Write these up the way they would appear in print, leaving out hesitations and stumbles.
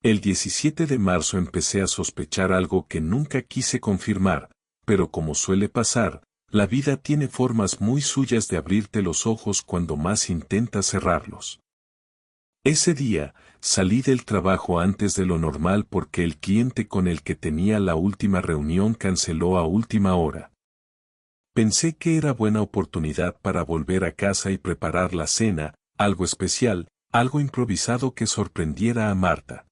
El 17 de marzo empecé a sospechar algo que nunca quise confirmar, pero como suele pasar, la vida tiene formas muy suyas de abrirte los ojos cuando más intentas cerrarlos. Ese día, salí del trabajo antes de lo normal porque el cliente con el que tenía la última reunión canceló a última hora. Pensé que era buena oportunidad para volver a casa y preparar la cena, algo especial, algo improvisado que sorprendiera a Marta.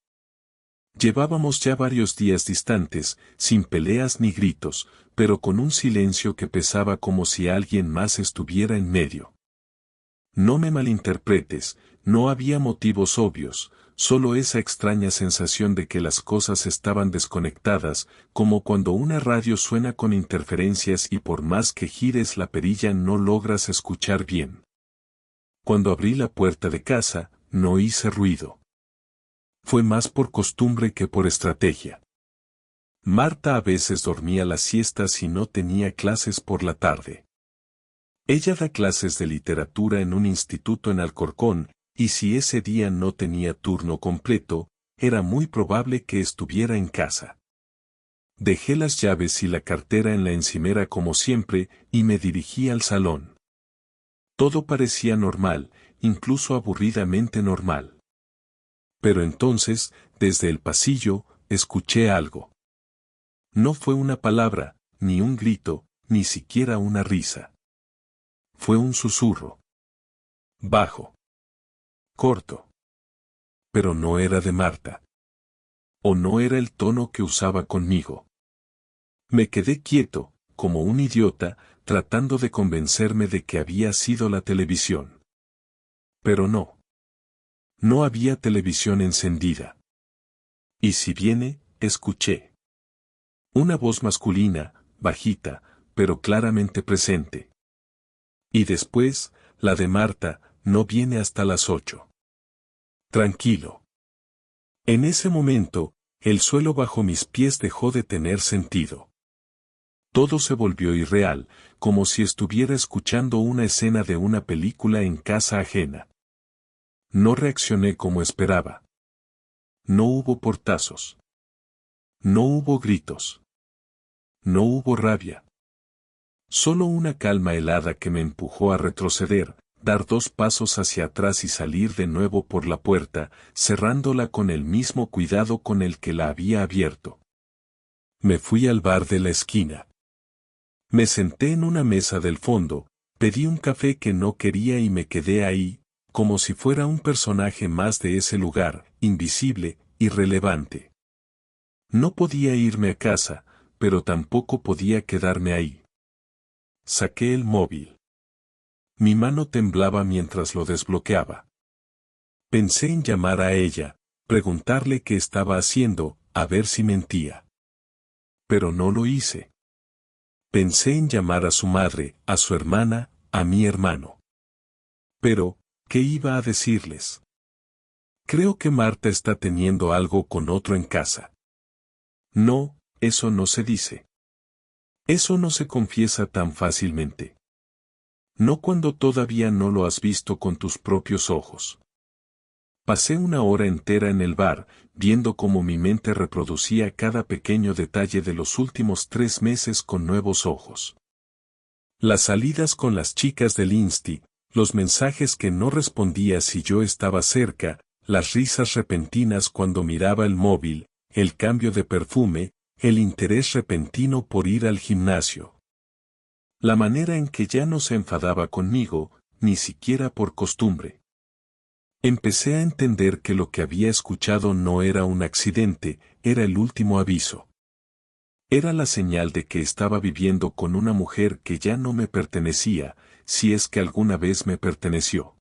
Llevábamos ya varios días distantes, sin peleas ni gritos, pero con un silencio que pesaba como si alguien más estuviera en medio. No me malinterpretes, no había motivos obvios, solo esa extraña sensación de que las cosas estaban desconectadas, como cuando una radio suena con interferencias y por más que gires la perilla no logras escuchar bien. Cuando abrí la puerta de casa, no hice ruido. Fue más por costumbre que por estrategia. Marta a veces dormía las siestas y no tenía clases por la tarde. Ella da clases de literatura en un instituto en Alcorcón, y si ese día no tenía turno completo, era muy probable que estuviera en casa. Dejé las llaves y la cartera en la encimera como siempre, y me dirigí al salón. Todo parecía normal, incluso aburridamente normal. Pero entonces, desde el pasillo, escuché algo. No fue una palabra, ni un grito, ni siquiera una risa. Fue un susurro. Bajo. Corto. Pero no era de Marta. O no era el tono que usaba conmigo. Me quedé quieto, como un idiota, tratando de convencerme de que había sido la televisión. Pero no. No había televisión encendida. Y si viene, escuché. Una voz masculina, bajita, pero claramente presente. Y después, la de Marta, no viene hasta las 8. Tranquilo. En ese momento, el suelo bajo mis pies dejó de tener sentido. Todo se volvió irreal, como si estuviera escuchando una escena de una película en casa ajena. No reaccioné como esperaba. No hubo portazos. No hubo gritos. No hubo rabia. Solo una calma helada que me empujó a retroceder, dar 2 pasos hacia atrás y salir de nuevo por la puerta, cerrándola con el mismo cuidado con el que la había abierto. Me fui al bar de la esquina. Me senté en una mesa del fondo, pedí un café que no quería y me quedé ahí, como si fuera un personaje más de ese lugar, invisible, irrelevante. No podía irme a casa, pero tampoco podía quedarme ahí. Saqué el móvil. Mi mano temblaba mientras lo desbloqueaba. Pensé en llamar a ella, preguntarle qué estaba haciendo, a ver si mentía. Pero no lo hice. Pensé en llamar a su madre, a su hermana, a mi hermano. Pero, ¿qué iba a decirles? Creo que Marta está teniendo algo con otro en casa. No, eso no se dice. Eso no se confiesa tan fácilmente. No cuando todavía no lo has visto con tus propios ojos. Pasé una hora entera en el bar, viendo cómo mi mente reproducía cada pequeño detalle de los últimos 3 meses con nuevos ojos. Las salidas con las chicas del Insti, los mensajes que no respondía si yo estaba cerca, las risas repentinas cuando miraba el móvil, el cambio de perfume, el interés repentino por ir al gimnasio. La manera en que ya no se enfadaba conmigo, ni siquiera por costumbre. Empecé a entender que lo que había escuchado no era un accidente, era el último aviso. Era la señal de que estaba viviendo con una mujer que ya no me pertenecía, si es que alguna vez me perteneció.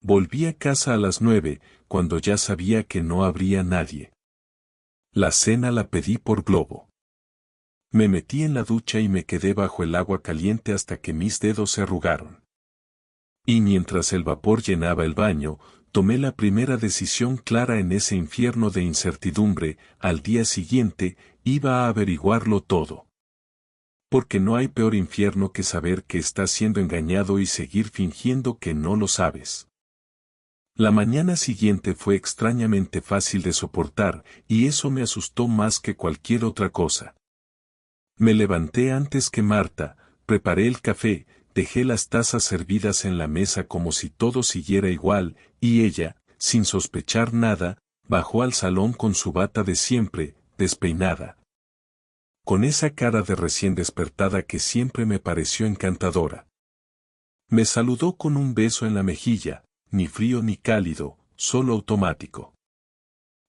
Volví a casa a las 9, cuando ya sabía que no habría nadie. La cena la pedí por Globo. Me metí en la ducha y me quedé bajo el agua caliente hasta que mis dedos se arrugaron. Y mientras el vapor llenaba el baño, tomé la primera decisión clara en ese infierno de incertidumbre, al día siguiente, iba a averiguarlo todo. Porque no hay peor infierno que saber que estás siendo engañado y seguir fingiendo que no lo sabes. La mañana siguiente fue extrañamente fácil de soportar, y eso me asustó más que cualquier otra cosa. Me levanté antes que Marta, preparé el café, dejé las tazas servidas en la mesa como si todo siguiera igual, y ella, sin sospechar nada, bajó al salón con su bata de siempre, despeinada. Con esa cara de recién despertada que siempre me pareció encantadora. Me saludó con un beso en la mejilla, ni frío ni cálido, solo automático.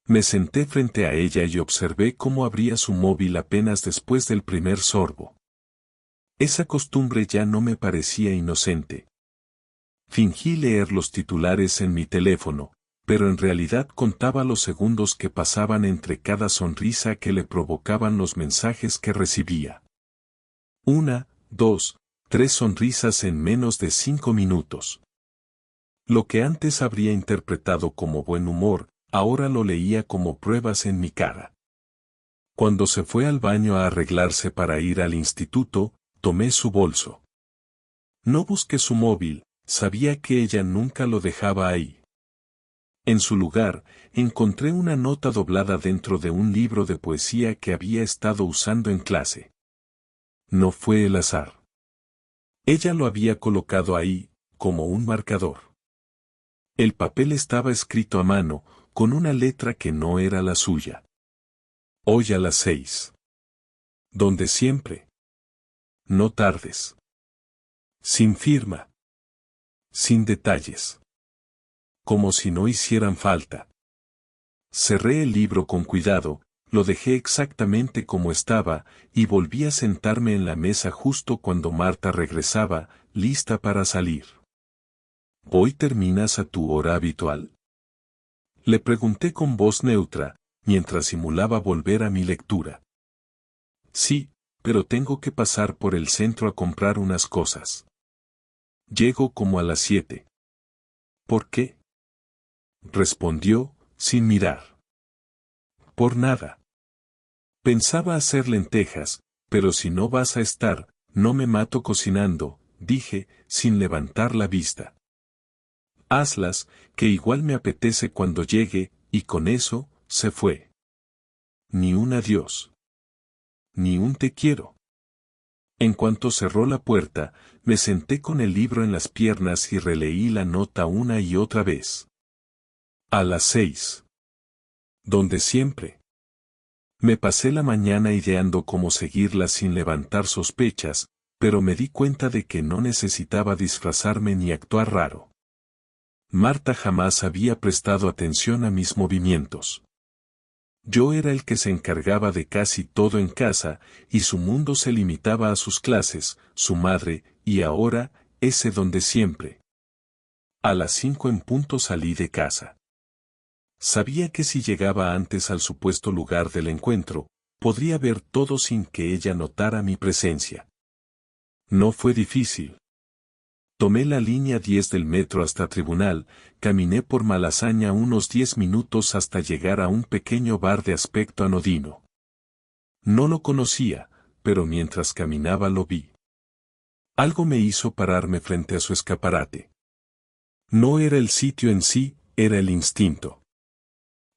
Me senté frente a ella y observé cómo abría su móvil apenas después del primer sorbo. Esa costumbre ya no me parecía inocente. Fingí leer los titulares en mi teléfono, pero en realidad contaba los segundos que pasaban entre cada sonrisa que le provocaban los mensajes que recibía. 1, 2, 3 sonrisas en menos de 5 minutos. Lo que antes habría interpretado como buen humor, ahora lo leía como pruebas en mi cara. Cuando se fue al baño a arreglarse para ir al instituto, tomé su bolso. No busqué su móvil, sabía que ella nunca lo dejaba ahí. En su lugar, encontré una nota doblada dentro de un libro de poesía que había estado usando en clase. No fue el azar. Ella lo había colocado ahí, como un marcador. El papel estaba escrito a mano, con una letra que no era la suya. Hoy a las 6. Donde siempre. No tardes. Sin firma. Sin detalles. Como si no hicieran falta. Cerré el libro con cuidado, lo dejé exactamente como estaba, y volví a sentarme en la mesa justo cuando Marta regresaba, lista para salir. ¿Hoy terminas a tu hora habitual? Le pregunté con voz neutra, mientras simulaba volver a mi lectura. Sí, pero tengo que pasar por el centro a comprar unas cosas. Llego como a las 7. ¿Por qué? Respondió, sin mirar. Por nada. Pensaba hacer lentejas, pero si no vas a estar, no me mato cocinando, dije, sin levantar la vista. Hazlas, que igual me apetece cuando llegue, y con eso, se fue. Ni un adiós. Ni un te quiero. En cuanto cerró la puerta, me senté con el libro en las piernas y releí la nota una y otra vez. A las 6. Donde siempre. Me pasé la mañana ideando cómo seguirla sin levantar sospechas, pero me di cuenta de que no necesitaba disfrazarme ni actuar raro. Marta jamás había prestado atención a mis movimientos. Yo era el que se encargaba de casi todo en casa, y su mundo se limitaba a sus clases, su madre, y ahora, ese donde siempre. A las 5 en punto salí de casa. Sabía que si llegaba antes al supuesto lugar del encuentro, podría ver todo sin que ella notara mi presencia. No fue difícil. Tomé la línea 10 del metro hasta Tribunal, caminé por Malasaña unos 10 minutos hasta llegar a un pequeño bar de aspecto anodino. No lo conocía, pero mientras caminaba lo vi. Algo me hizo pararme frente a su escaparate. No era el sitio en sí, era el instinto.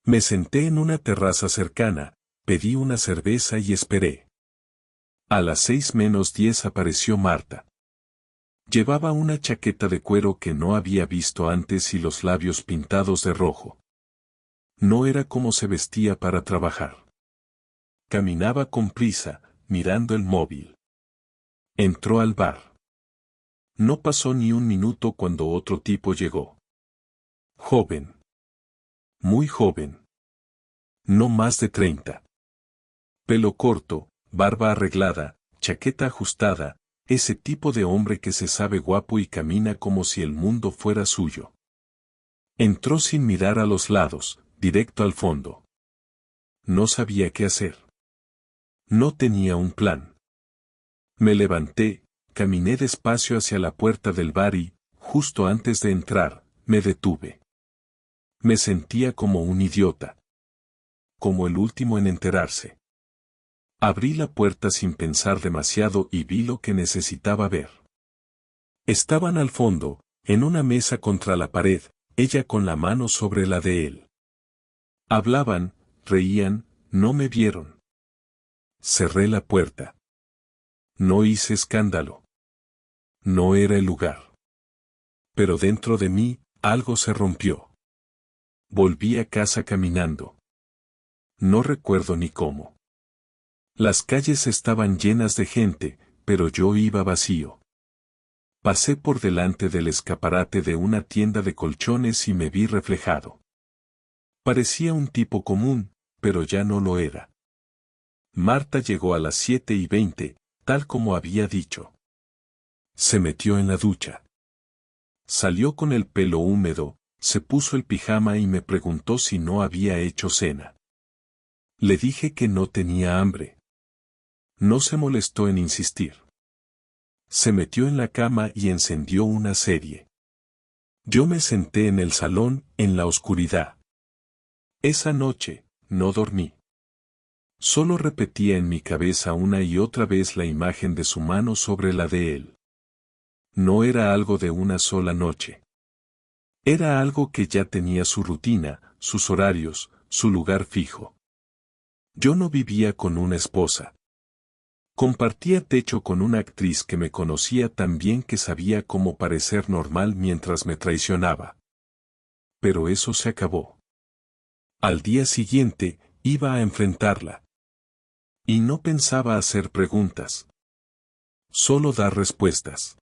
Me senté en una terraza cercana, pedí una cerveza y esperé. A las 6 menos 10 apareció Marta. Llevaba una chaqueta de cuero que no había visto antes y los labios pintados de rojo. No era como se vestía para trabajar. Caminaba con prisa, mirando el móvil. Entró al bar. No pasó ni un minuto cuando otro tipo llegó. Joven. Muy joven. No más de 30. Pelo corto, barba arreglada, chaqueta ajustada, ese tipo de hombre que se sabe guapo y camina como si el mundo fuera suyo. Entró sin mirar a los lados, directo al fondo. No sabía qué hacer. No tenía un plan. Me levanté, caminé despacio hacia la puerta del bar y, justo antes de entrar, me detuve. Me sentía como un idiota. Como el último en enterarse. Abrí la puerta sin pensar demasiado y vi lo que necesitaba ver. Estaban al fondo, en una mesa contra la pared, ella con la mano sobre la de él. Hablaban, reían, no me vieron. Cerré la puerta. No hice escándalo. No era el lugar. Pero dentro de mí, algo se rompió. Volví a casa caminando. No recuerdo ni cómo. Las calles estaban llenas de gente, pero yo iba vacío. Pasé por delante del escaparate de una tienda de colchones y me vi reflejado. Parecía un tipo común, pero ya no lo era. Marta llegó a las 7:20, tal como había dicho. Se metió en la ducha. Salió con el pelo húmedo, se puso el pijama y me preguntó si no había hecho cena. Le dije que no tenía hambre. No se molestó en insistir. Se metió en la cama y encendió una serie. Yo me senté en el salón, en la oscuridad. Esa noche, no dormí. Solo repetía en mi cabeza una y otra vez la imagen de su mano sobre la de él. No era algo de una sola noche. Era algo que ya tenía su rutina, sus horarios, su lugar fijo. Yo no vivía con una esposa. Compartía techo con una actriz que me conocía tan bien que sabía cómo parecer normal mientras me traicionaba. Pero eso se acabó. Al día siguiente, iba a enfrentarla. Y no pensaba hacer preguntas. Solo dar respuestas.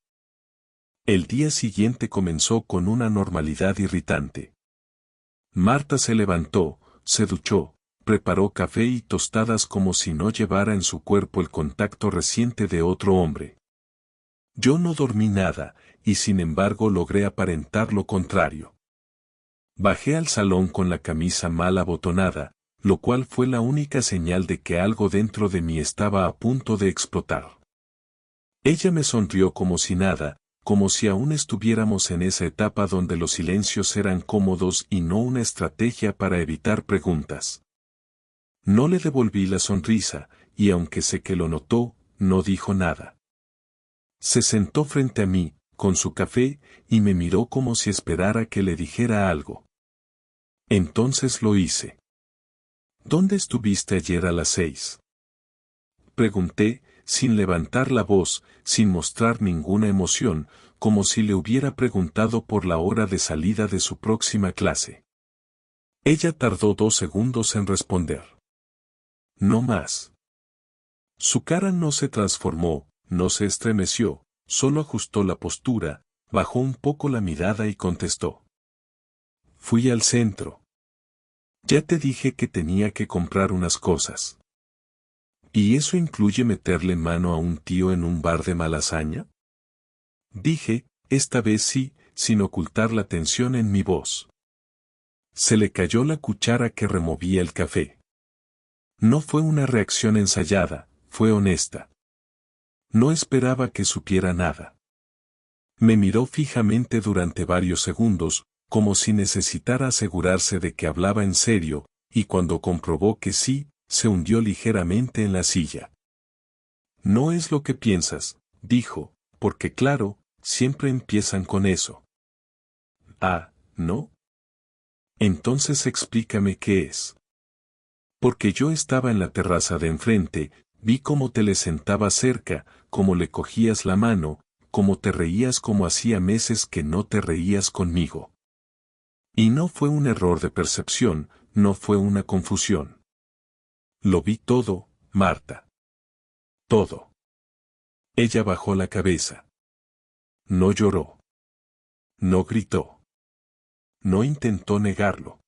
El día siguiente comenzó con una normalidad irritante. Marta se levantó, se duchó, preparó café y tostadas como si no llevara en su cuerpo el contacto reciente de otro hombre. Yo no dormí nada, y sin embargo logré aparentar lo contrario. Bajé al salón con la camisa mal abotonada, lo cual fue la única señal de que algo dentro de mí estaba a punto de explotar. Ella me sonrió como si nada, como si aún estuviéramos en esa etapa donde los silencios eran cómodos y no una estrategia para evitar preguntas. No le devolví la sonrisa, y aunque sé que lo notó, no dijo nada. Se sentó frente a mí, con su café, y me miró como si esperara que le dijera algo. Entonces lo hice. ¿Dónde estuviste ayer a las 6? Pregunté, sin levantar la voz, sin mostrar ninguna emoción, como si le hubiera preguntado por la hora de salida de su próxima clase. Ella tardó 2 segundos en responder. No más. Su cara no se transformó, no se estremeció, solo ajustó la postura, bajó un poco la mirada y contestó. Fui al centro. Ya te dije que tenía que comprar unas cosas. ¿Y eso incluye meterle mano a un tío en un bar de malasaña? Dije, esta vez sí, sin ocultar la tensión en mi voz. Se le cayó la cuchara que removía el café. No fue una reacción ensayada, fue honesta. No esperaba que supiera nada. Me miró fijamente durante varios segundos, como si necesitara asegurarse de que hablaba en serio, y cuando comprobó que sí, se hundió ligeramente en la silla. No es lo que piensas, dijo, porque claro, siempre empiezan con eso. Ah, ¿no? Entonces explícame qué es. Porque yo estaba en la terraza de enfrente, vi cómo te le sentabas cerca, cómo le cogías la mano, cómo te reías como hacía meses que no te reías conmigo. Y no fue un error de percepción, no fue una confusión. Lo vi todo, Marta. Todo. Ella bajó la cabeza. No lloró. No gritó. No intentó negarlo.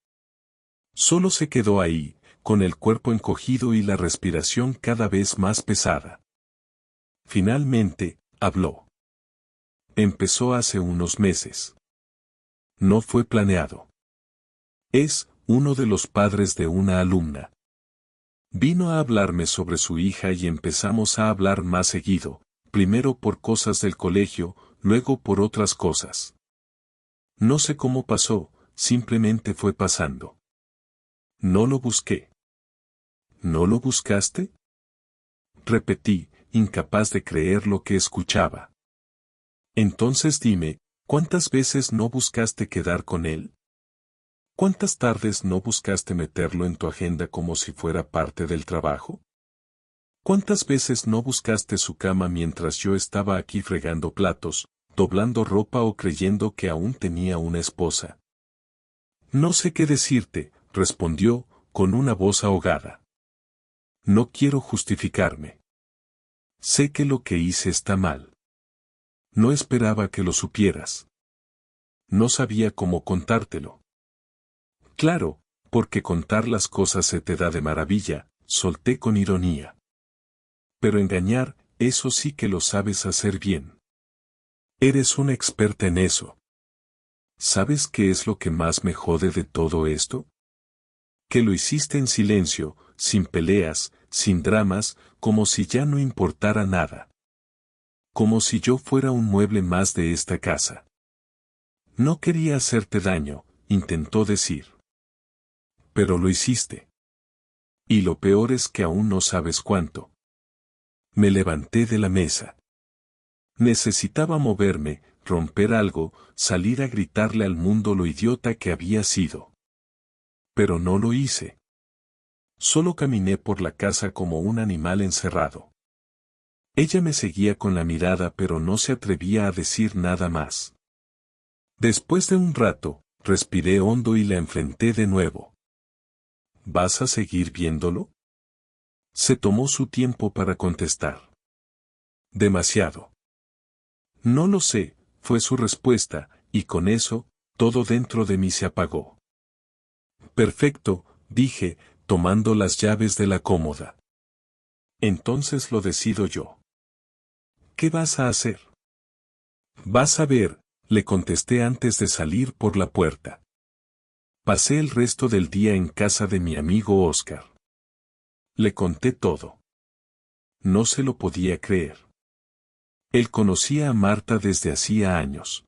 Solo se quedó ahí, con el cuerpo encogido y la respiración cada vez más pesada. Finalmente, habló. Empezó hace unos meses. No fue planeado. Es uno de los padres de una alumna. Vino a hablarme sobre su hija y empezamos a hablar más seguido, primero por cosas del colegio, luego por otras cosas. No sé cómo pasó, simplemente fue pasando. No lo busqué. ¿No lo buscaste? Repetí, incapaz de creer lo que escuchaba. Entonces dime, ¿cuántas veces no buscaste quedar con él? ¿Cuántas tardes no buscaste meterlo en tu agenda como si fuera parte del trabajo? ¿Cuántas veces no buscaste su cama mientras yo estaba aquí fregando platos, doblando ropa o creyendo que aún tenía una esposa? No sé qué decirte, respondió, con una voz ahogada. No quiero justificarme. Sé que lo que hice está mal. No esperaba que lo supieras. No sabía cómo contártelo. Claro, porque contar las cosas se te da de maravilla, solté con ironía. Pero engañar, eso sí que lo sabes hacer bien. Eres una experta en eso. ¿Sabes qué es lo que más me jode de todo esto? Que lo hiciste en silencio, sin peleas, sin dramas, como si ya no importara nada. Como si yo fuera un mueble más de esta casa. No quería hacerte daño, intentó decir. Pero lo hiciste. Y lo peor es que aún no sabes cuánto. Me levanté de la mesa. Necesitaba moverme, romper algo, salir a gritarle al mundo lo idiota que había sido. Pero no lo hice. Solo caminé por la casa como un animal encerrado. Ella me seguía con la mirada pero no se atrevía a decir nada más. Después de un rato, respiré hondo y la enfrenté de nuevo. ¿Vas a seguir viéndolo? Se tomó su tiempo para contestar. Demasiado. No lo sé, fue su respuesta, y con eso, todo dentro de mí se apagó. Perfecto, dije, tomando las llaves de la cómoda. Entonces lo decido yo. ¿Qué vas a hacer? Vas a ver, le contesté antes de salir por la puerta. Pasé el resto del día en casa de mi amigo Oscar. Le conté todo. No se lo podía creer. Él conocía a Marta desde hacía años.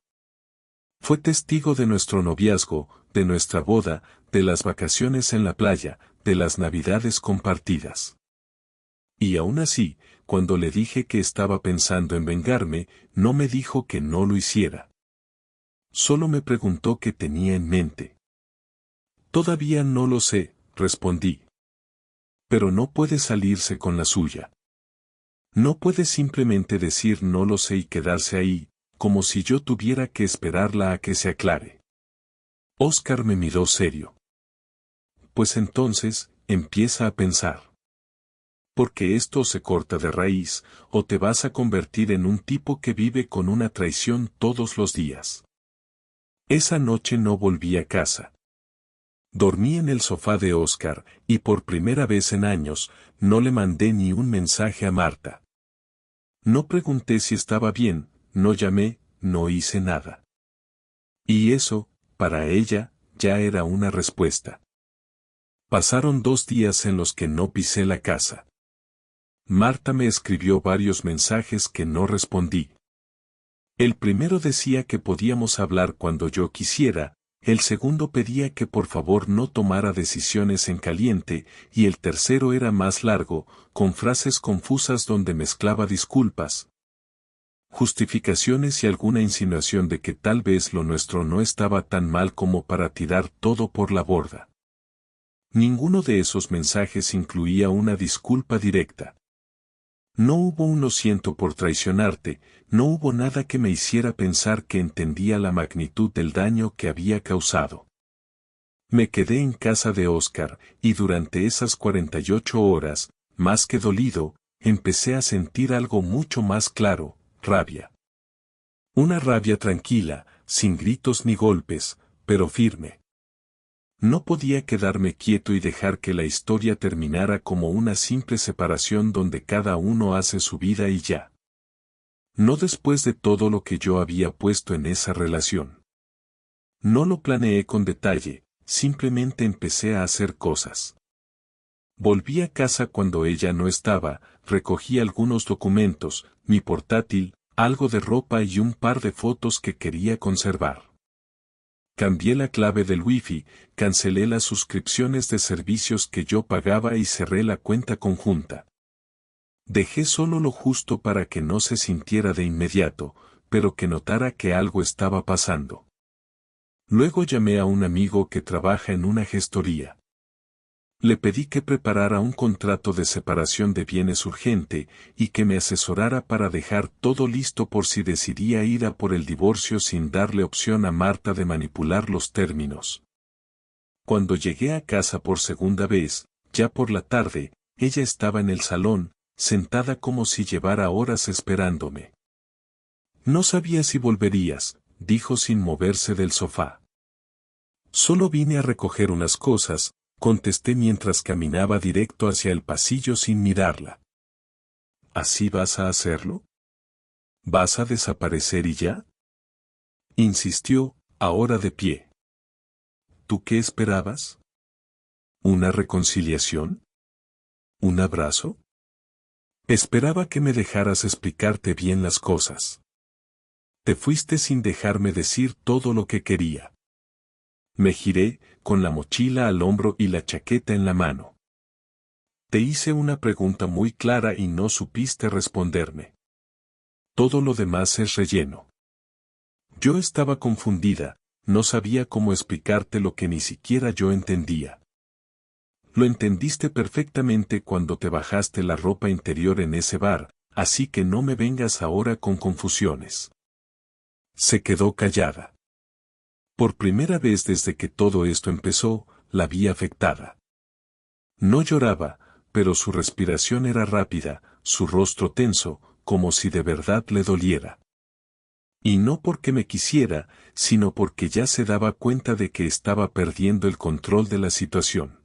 Fue testigo de nuestro noviazgo, de nuestra boda, de las vacaciones en la playa, de las navidades compartidas. Y aún así, cuando le dije que estaba pensando en vengarme, no me dijo que no lo hiciera. Solo me preguntó qué tenía en mente. Todavía no lo sé, respondí. Pero no puede salirse con la suya. No puede simplemente decir no lo sé y quedarse ahí, como si yo tuviera que esperarla a que se aclare. Oscar me miró serio. Pues entonces, empieza a pensar. Porque esto se corta de raíz, o te vas a convertir en un tipo que vive con una traición todos los días. Esa noche no volví a casa. Dormí en el sofá de Oscar, y por primera vez en años, no le mandé ni un mensaje a Marta. No pregunté si estaba bien, no llamé, no hice nada. Y eso, para ella, ya era una respuesta. Pasaron 2 días en los que no pisé la casa. Marta me escribió varios mensajes que no respondí. El primero decía que podíamos hablar cuando yo quisiera, el segundo pedía que por favor no tomara decisiones en caliente, y el tercero era más largo, con frases confusas donde mezclaba disculpas, justificaciones y alguna insinuación de que tal vez lo nuestro no estaba tan mal como para tirar todo por la borda. Ninguno de esos mensajes incluía una disculpa directa. No hubo un lo siento por traicionarte, no hubo nada que me hiciera pensar que entendía la magnitud del daño que había causado. Me quedé en casa de Oscar, y durante esas 48 horas, más que dolido, empecé a sentir algo mucho más claro, rabia. Una rabia tranquila, sin gritos ni golpes, pero firme. No podía quedarme quieto y dejar que la historia terminara como una simple separación donde cada uno hace su vida y ya. No después de todo lo que yo había puesto en esa relación. No lo planeé con detalle, simplemente empecé a hacer cosas. Volví a casa cuando ella no estaba, recogí algunos documentos, mi portátil, algo de ropa y un par de fotos que quería conservar. Cambié la clave del Wi-Fi, cancelé las suscripciones de servicios que yo pagaba y cerré la cuenta conjunta. Dejé solo lo justo para que no se sintiera de inmediato, pero que notara que algo estaba pasando. Luego llamé a un amigo que trabaja en una gestoría. Le pedí que preparara un contrato de separación de bienes urgente y que me asesorara para dejar todo listo por si decidía ir a por el divorcio sin darle opción a Marta de manipular los términos. Cuando llegué a casa por segunda vez, ya por la tarde, ella estaba en el salón, sentada como si llevara horas esperándome. No sabía si volverías, dijo sin moverse del sofá. Solo vine a recoger unas cosas, contesté mientras caminaba directo hacia el pasillo sin mirarla. ¿Así vas a hacerlo? ¿Vas a desaparecer y ya? Insistió, ahora de pie. ¿Tú qué esperabas? ¿Una reconciliación? ¿Un abrazo? Esperaba que me dejaras explicarte bien las cosas. Te fuiste sin dejarme decir todo lo que quería. Me giré, con la mochila al hombro y la chaqueta en la mano. Te hice una pregunta muy clara y no supiste responderme. Todo lo demás es relleno. Yo estaba confundida, no sabía cómo explicarte lo que ni siquiera yo entendía. Lo entendiste perfectamente cuando te bajaste la ropa interior en ese bar, así que no me vengas ahora con confusiones. Se quedó callada. Por primera vez desde que todo esto empezó, la vi afectada. No lloraba, pero su respiración era rápida, su rostro tenso, como si de verdad le doliera. Y no porque me quisiera, sino porque ya se daba cuenta de que estaba perdiendo el control de la situación.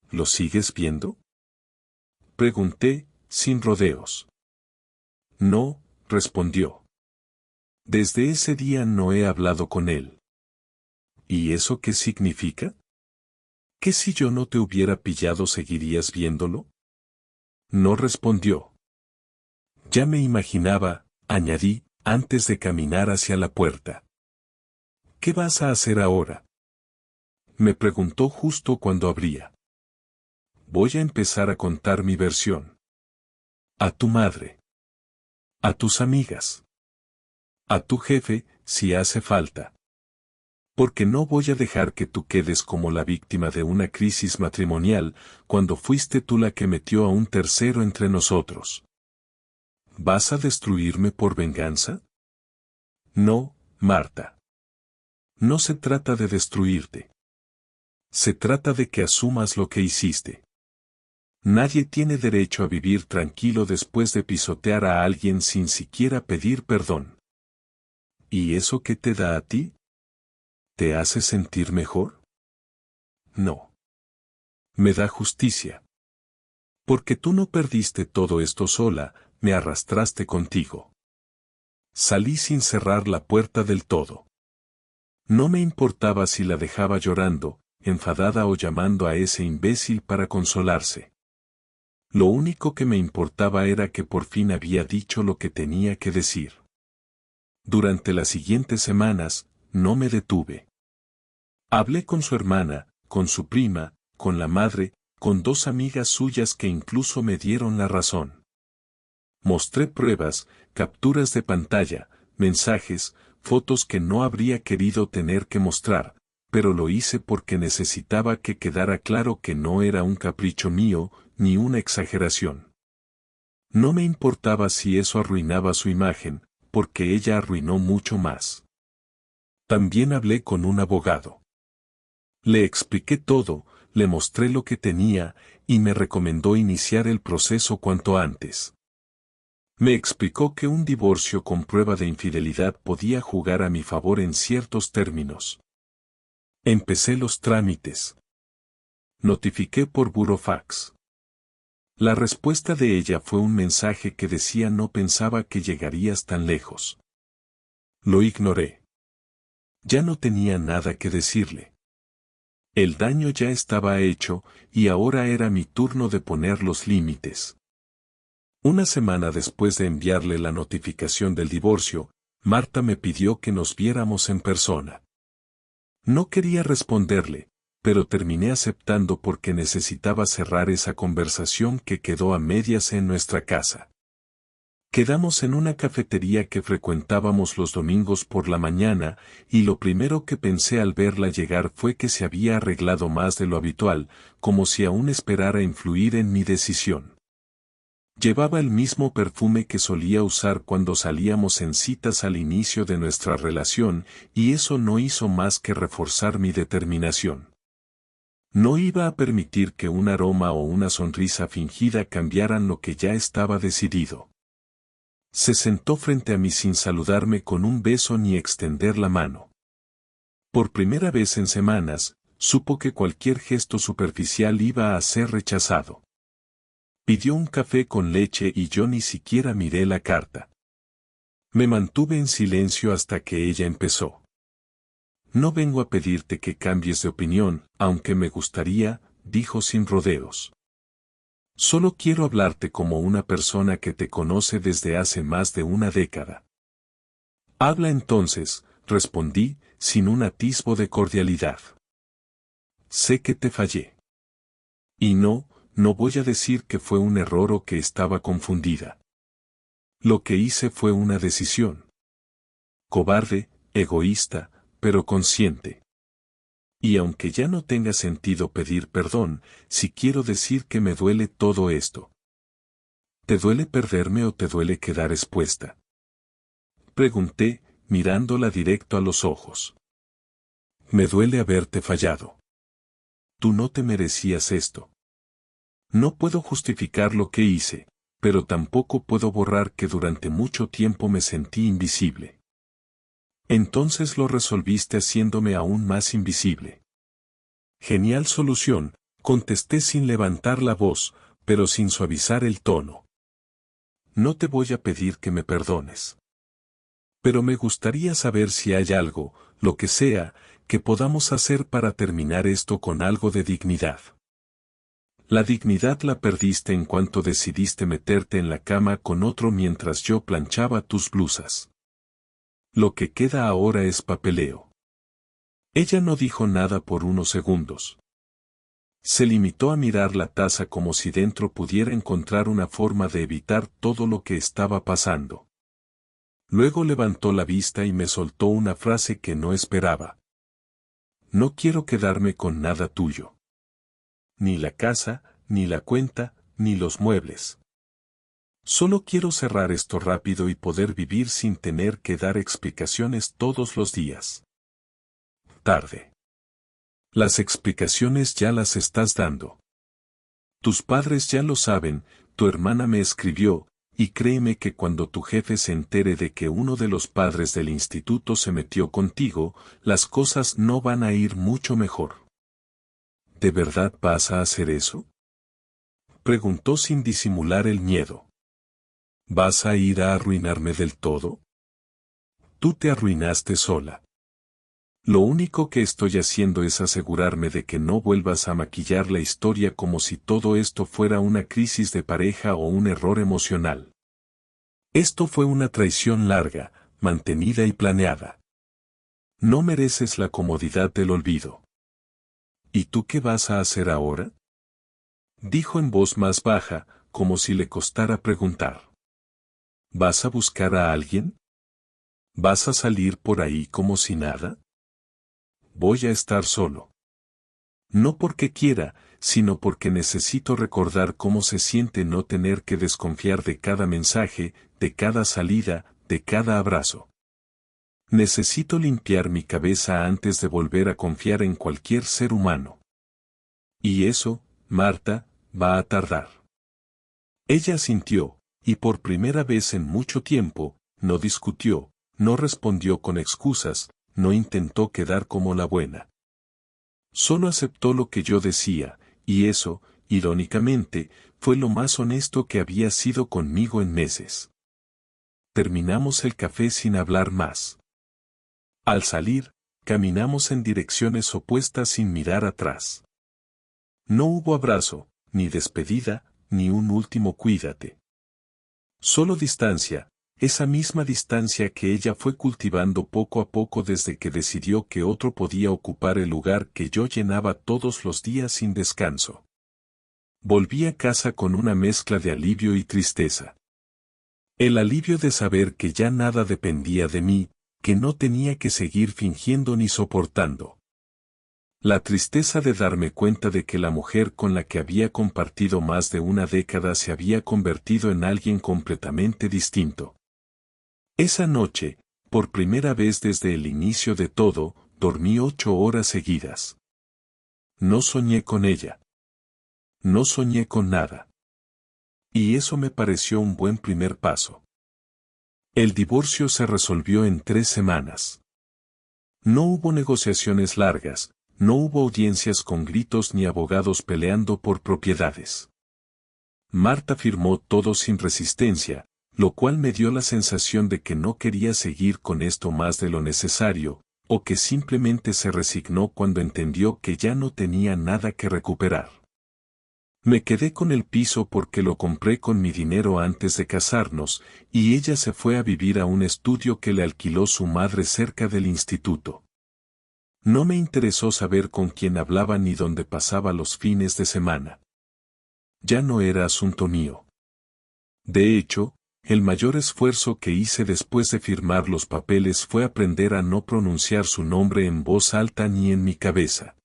¿Lo sigues viendo? Pregunté, sin rodeos. No, respondió. Desde ese día no he hablado con él. ¿Y eso qué significa? ¿Que si yo no te hubiera pillado seguirías viéndolo? No respondió. Ya me imaginaba, añadí, antes de caminar hacia la puerta. ¿Qué vas a hacer ahora? Me preguntó justo cuando abría. Voy a empezar a contar mi versión. A tu madre. A tus amigas. A tu jefe, si hace falta. Porque no voy a dejar que tú quedes como la víctima de una crisis matrimonial, cuando fuiste tú la que metió a un tercero entre nosotros. ¿Vas a destruirme por venganza? No, Marta. No se trata de destruirte. Se trata de que asumas lo que hiciste. Nadie tiene derecho a vivir tranquilo después de pisotear a alguien sin siquiera pedir perdón. ¿Y eso qué te da a ti? ¿Te hace sentir mejor? No. Me da justicia. Porque tú no perdiste todo esto sola, me arrastraste contigo. Salí sin cerrar la puerta del todo. No me importaba si la dejaba llorando, enfadada o llamando a ese imbécil para consolarse. Lo único que me importaba era que por fin había dicho lo que tenía que decir. Durante las siguientes semanas, no me detuve. Hablé con su hermana, con su prima, con la madre, con dos amigas suyas que incluso me dieron la razón. Mostré pruebas, capturas de pantalla, mensajes, fotos que no habría querido tener que mostrar, pero lo hice porque necesitaba que quedara claro que no era un capricho mío, ni una exageración. No me importaba si eso arruinaba su imagen, porque ella arruinó mucho más. También hablé con un abogado. Le expliqué todo, le mostré lo que tenía, y me recomendó iniciar el proceso cuanto antes. Me explicó que un divorcio con prueba de infidelidad podía jugar a mi favor en ciertos términos. Empecé los trámites. Notifiqué por burofax. La respuesta de ella fue un mensaje que decía no pensaba que llegarías tan lejos. Lo ignoré. Ya no tenía nada que decirle. El daño ya estaba hecho, y ahora era mi turno de poner los límites. Una semana después de enviarle la notificación del divorcio, Marta me pidió que nos viéramos en persona. No quería responderle, pero terminé aceptando porque necesitaba cerrar esa conversación que quedó a medias en nuestra casa. Quedamos en una cafetería que frecuentábamos los domingos por la mañana, y lo primero que pensé al verla llegar fue que se había arreglado más de lo habitual, como si aún esperara influir en mi decisión. Llevaba el mismo perfume que solía usar cuando salíamos en citas al inicio de nuestra relación, y eso no hizo más que reforzar mi determinación. No iba a permitir que un aroma o una sonrisa fingida cambiaran lo que ya estaba decidido. Se sentó frente a mí sin saludarme con un beso ni extender la mano. Por primera vez en semanas, supo que cualquier gesto superficial iba a ser rechazado. Pidió un café con leche y yo ni siquiera miré la carta. Me mantuve en silencio hasta que ella empezó. No vengo a pedirte que cambies de opinión, aunque me gustaría, dijo sin rodeos. Solo quiero hablarte como una persona que te conoce desde hace más de una década. Habla entonces, respondí, sin un atisbo de cordialidad. Sé que te fallé. Y no voy a decir que fue un error o que estaba confundida. Lo que hice fue una decisión. Cobarde, egoísta, pero consciente. Y aunque ya no tenga sentido pedir perdón, sí quiero decir que me duele todo esto. ¿Te duele perderme o te duele quedar expuesta? Pregunté, mirándola directo a los ojos. Me duele haberte fallado. Tú no te merecías esto. No puedo justificar lo que hice, pero tampoco puedo borrar que durante mucho tiempo me sentí invisible. Entonces lo resolviste haciéndome aún más invisible. Genial solución, contesté sin levantar la voz, pero sin suavizar el tono. No te voy a pedir que me perdones. Pero me gustaría saber si hay algo, lo que sea, que podamos hacer para terminar esto con algo de dignidad. La dignidad la perdiste en cuanto decidiste meterte en la cama con otro mientras yo planchaba tus blusas. Lo que queda ahora es papeleo. Ella no dijo nada por unos segundos. Se limitó a mirar la taza como si dentro pudiera encontrar una forma de evitar todo lo que estaba pasando. Luego levantó la vista y me soltó una frase que no esperaba. No quiero quedarme con nada tuyo. Ni la casa, ni la cuenta, ni los muebles. Solo quiero cerrar esto rápido y poder vivir sin tener que dar explicaciones todos los días. Tarde. Las explicaciones ya las estás dando. Tus padres ya lo saben, tu hermana me escribió, y créeme que cuando tu jefe se entere de que uno de los padres del instituto se metió contigo, las cosas no van a ir mucho mejor. ¿De verdad vas a hacer eso? Preguntó sin disimular el miedo. ¿Vas a ir a arruinarme del todo? Tú te arruinaste sola. Lo único que estoy haciendo es asegurarme de que no vuelvas a maquillar la historia como si todo esto fuera una crisis de pareja o un error emocional. Esto fue una traición larga, mantenida y planeada. No mereces la comodidad del olvido. ¿Y tú qué vas a hacer ahora? Dijo en voz más baja, como si le costara preguntar. ¿Vas a buscar a alguien? ¿Vas a salir por ahí como si nada? Voy a estar solo. No porque quiera, sino porque necesito recordar cómo se siente no tener que desconfiar de cada mensaje, de cada salida, de cada abrazo. Necesito limpiar mi cabeza antes de volver a confiar en cualquier ser humano. Y eso, Marta, va a tardar. Ella asintió, y por primera vez en mucho tiempo, no discutió, no respondió con excusas, no intentó quedar como la buena. Solo aceptó lo que yo decía, y eso, irónicamente, fue lo más honesto que había sido conmigo en meses. Terminamos el café sin hablar más. Al salir, caminamos en direcciones opuestas sin mirar atrás. No hubo abrazo, ni despedida, ni un último cuídate. Solo distancia, esa misma distancia que ella fue cultivando poco a poco desde que decidió que otro podía ocupar el lugar que yo llenaba todos los días sin descanso. Volví a casa con una mezcla de alivio y tristeza. El alivio de saber que ya nada dependía de mí, que no tenía que seguir fingiendo ni soportando. La tristeza de darme cuenta de que la mujer con la que había compartido más de una década se había convertido en alguien completamente distinto. Esa noche, por primera vez desde el inicio de todo, dormí 8 horas seguidas. No soñé con ella. No soñé con nada. Y eso me pareció un buen primer paso. El divorcio se resolvió en 3 semanas. No hubo negociaciones largas, no hubo audiencias con gritos ni abogados peleando por propiedades. Marta firmó todo sin resistencia, lo cual me dio la sensación de que no quería seguir con esto más de lo necesario, o que simplemente se resignó cuando entendió que ya no tenía nada que recuperar. Me quedé con el piso porque lo compré con mi dinero antes de casarnos, y ella se fue a vivir a un estudio que le alquiló su madre cerca del instituto. No me interesó saber con quién hablaba ni dónde pasaba los fines de semana. Ya no era asunto mío. De hecho, el mayor esfuerzo que hice después de firmar los papeles fue aprender a no pronunciar su nombre en voz alta ni en mi cabeza.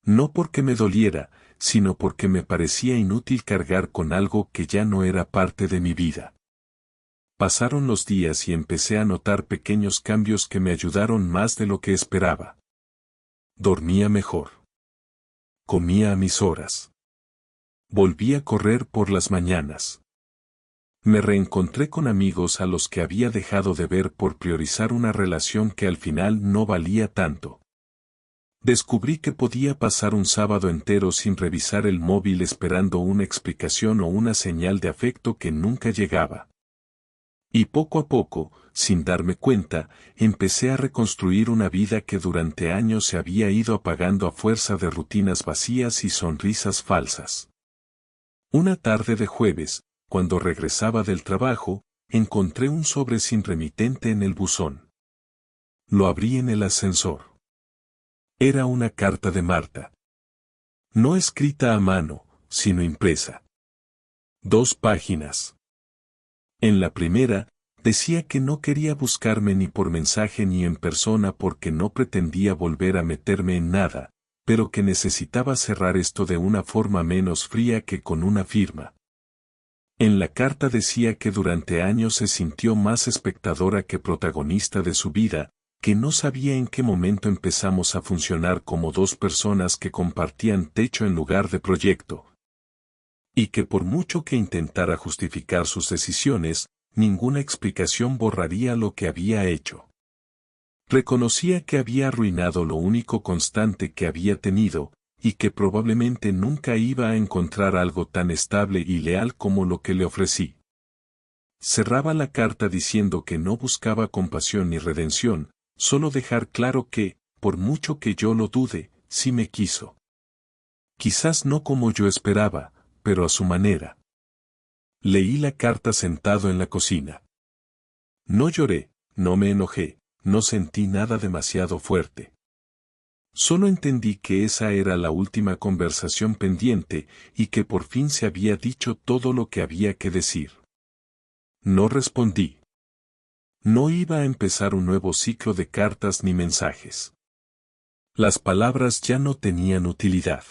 No porque me doliera, sino porque me parecía inútil cargar con algo que ya no era parte de mi vida. Pasaron los días y empecé a notar pequeños cambios que me ayudaron más de lo que esperaba. Dormía mejor. Comía a mis horas. Volví a correr por las mañanas. Me reencontré con amigos a los que había dejado de ver por priorizar una relación que al final no valía tanto. Descubrí que podía pasar un sábado entero sin revisar el móvil esperando una explicación o una señal de afecto que nunca llegaba. Y poco a poco, sin darme cuenta, empecé a reconstruir una vida que durante años se había ido apagando a fuerza de rutinas vacías y sonrisas falsas. Una tarde de jueves, cuando regresaba del trabajo, encontré un sobre sin remitente en el buzón. Lo abrí en el ascensor. Era una carta de Marta. No escrita a mano, sino impresa. 2 páginas. En la primera, decía que no quería buscarme ni por mensaje ni en persona porque no pretendía volver a meterme en nada, pero que necesitaba cerrar esto de una forma menos fría que con una firma. En la carta decía que durante años se sintió más espectadora que protagonista de su vida, que no sabía en qué momento empezamos a funcionar como 2 personas que compartían techo en lugar de proyecto. Y que por mucho que intentara justificar sus decisiones, ninguna explicación borraría lo que había hecho. Reconocía que había arruinado lo único constante que había tenido, y que probablemente nunca iba a encontrar algo tan estable y leal como lo que le ofrecí. Cerraba la carta diciendo que no buscaba compasión ni redención, solo dejar claro que, por mucho que yo lo dude, sí me quiso. Quizás no como yo esperaba, pero a su manera. Leí la carta sentado en la cocina. No lloré, no me enojé, no sentí nada demasiado fuerte. Solo entendí que esa era la última conversación pendiente y que por fin se había dicho todo lo que había que decir. No respondí. No iba a empezar un nuevo ciclo de cartas ni mensajes. Las palabras ya no tenían utilidad.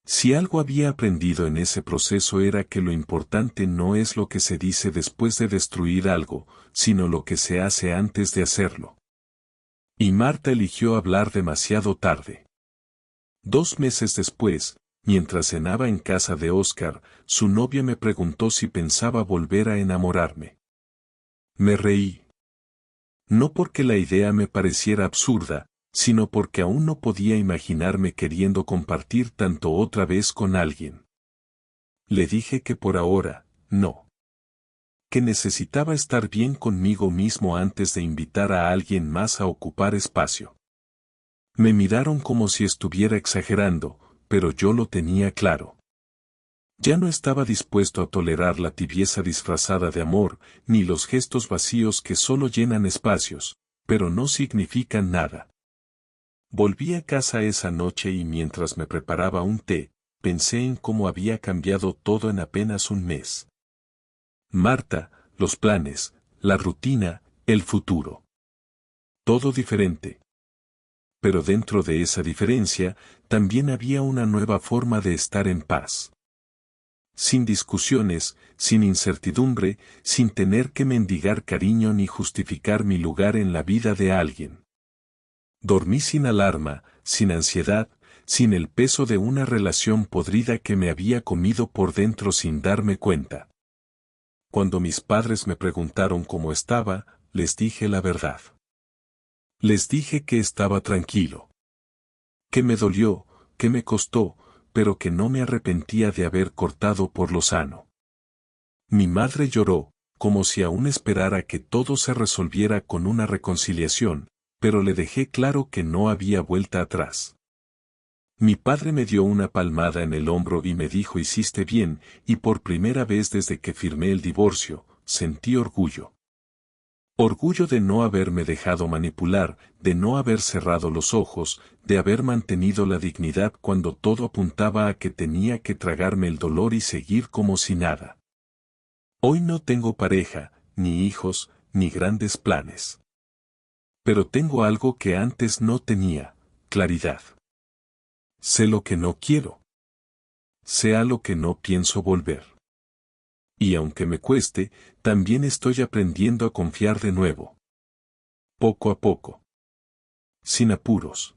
Si algo había aprendido en ese proceso era que lo importante no es lo que se dice después de destruir algo, sino lo que se hace antes de hacerlo. Y Marta eligió hablar demasiado tarde. 2 meses después, mientras cenaba en casa de Oscar, su novia me preguntó si pensaba volver a enamorarme. Me reí. No porque la idea me pareciera absurda, sino porque aún no podía imaginarme queriendo compartir tanto otra vez con alguien. Le dije que por ahora, no. Que necesitaba estar bien conmigo mismo antes de invitar a alguien más a ocupar espacio. Me miraron como si estuviera exagerando, pero yo lo tenía claro. Ya no estaba dispuesto a tolerar la tibieza disfrazada de amor, ni los gestos vacíos que solo llenan espacios, pero no significan nada. Volví a casa esa noche y mientras me preparaba un té, pensé en cómo había cambiado todo en apenas un mes. Marta, los planes, la rutina, el futuro. Todo diferente. Pero dentro de esa diferencia, también había una nueva forma de estar en paz. Sin discusiones, sin incertidumbre, sin tener que mendigar cariño ni justificar mi lugar en la vida de alguien. Dormí sin alarma, sin ansiedad, sin el peso de una relación podrida que me había comido por dentro sin darme cuenta. Cuando mis padres me preguntaron cómo estaba, les dije la verdad. Les dije que estaba tranquilo. Que me dolió, que me costó, pero que no me arrepentía de haber cortado por lo sano. Mi madre lloró, como si aún esperara que todo se resolviera con una reconciliación, pero le dejé claro que no había vuelta atrás. Mi padre me dio una palmada en el hombro y me dijo hiciste bien, y por primera vez desde que firmé el divorcio, sentí orgullo. Orgullo de no haberme dejado manipular, de no haber cerrado los ojos, de haber mantenido la dignidad cuando todo apuntaba a que tenía que tragarme el dolor y seguir como si nada. Hoy no tengo pareja, ni hijos, ni grandes planes. Pero tengo algo que antes no tenía, claridad. Sé lo que no quiero. Sé a lo que no pienso volver. Y aunque me cueste, también estoy aprendiendo a confiar de nuevo. Poco a poco. Sin apuros.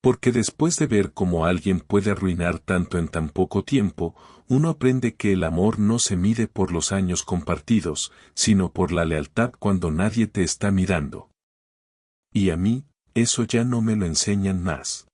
Porque después de ver cómo alguien puede arruinar tanto en tan poco tiempo, uno aprende que el amor no se mide por los años compartidos, sino por la lealtad cuando nadie te está mirando. Y a mí, eso ya no me lo enseñan más.